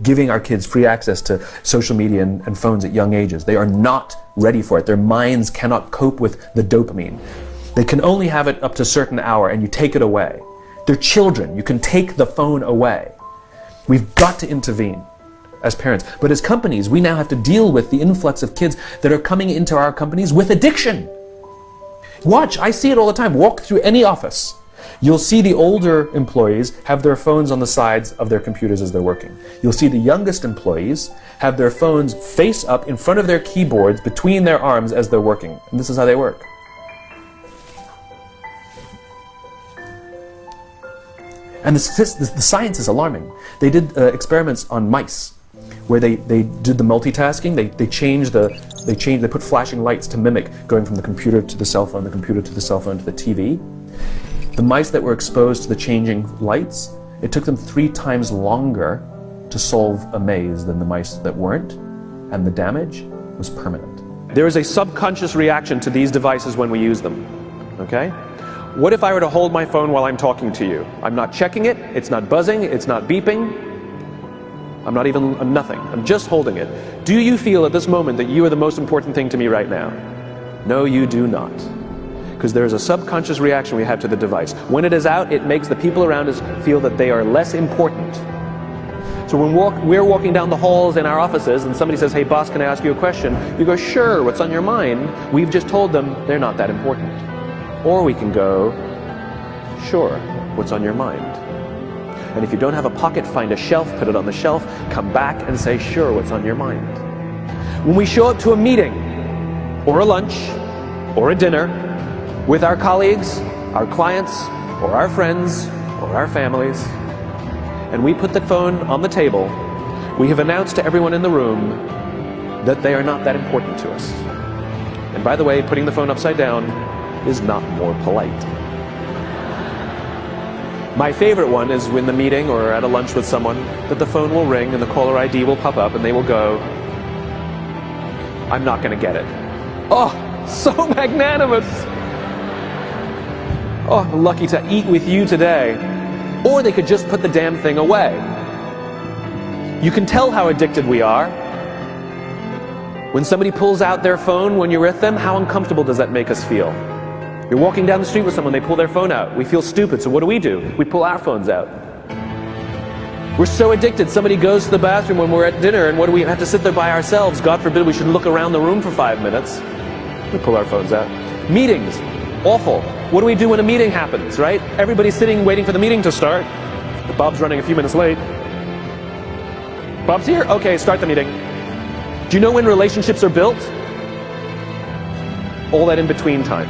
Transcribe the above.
giving our kids free access to social media and phones at young ages. They are not ready for it. Their minds cannot cope with the dopamine. They can only have it up to a certain hour, and you take it away. They're children. You can take the phone away. We've got to intervene as parents. But as companies, we now have to deal with the influx of kids that are coming into our companies with addiction. Watch, I see it all the time. Walk through any office. You'll see the older employees have their phones on the sides of their computers as they're working. You'll see the youngest employees have their phones face up in front of their keyboards between their arms as they're working. And this is how they work. And the science is alarming. They did experiments on mice where they did the multitasking. They put flashing lights to mimic going from the computer to the cell phone, the computer to the cell phone to the TV. The mice that were exposed to the changing lights, it took them 3 times longer to solve a maze than the mice that weren't, and the damage was permanent. There is a subconscious reaction to these devices when we use them, okay? What if I were to hold my phone while I'm talking to you? I'm not checking it, it's not buzzing, it's not beeping, I'm not even, I'm nothing, I'm just holding it. Do you feel at this moment that you are the most important thing to me right now? No, you do not. Because there is a subconscious reaction we have to the device. When it is out, it makes the people around us feel that they are less important. So when we're walking down the halls in our offices and somebody says, hey boss, can I ask you a question? You go, sure, what's on your mind? We've just told them they're not that important. Or we can go, sure, what's on your mind? And if you don't have a pocket, find a shelf, put it on the shelf, come back and say, sure, what's on your mind? When we show up to a meeting, or a lunch, or a dinner, with our colleagues, our clients, or our friends, or our families, and we put the phone on the table, we have announced to everyone in the room that they are not that important to us. And by the way, putting the phone upside down is not more polite. My favorite one is when the meeting or at a lunch with someone that the phone will ring and the caller ID will pop up and they will go, I'm not going to get it. Oh, so magnanimous. Oh, lucky to eat with you today. Or they could just put the damn thing away. You can tell how addicted we are. When somebody pulls out their phone when you're with them, how uncomfortable does that make us feel? You're walking down the street with someone, they pull their phone out. We feel stupid, so what do? We pull our phones out. We're so addicted. Somebody goes to the bathroom when we're at dinner, and what do we have to sit there by ourselves? God forbid we should look around the room for 5 minutes. We pull our phones out. Meetings, awful. What do we do when a meeting happens, right? Everybody's sitting waiting for the meeting to start. Bob's running a few minutes late. Bob's here? Okay, start the meeting. Do you know when relationships are built? All that in between time.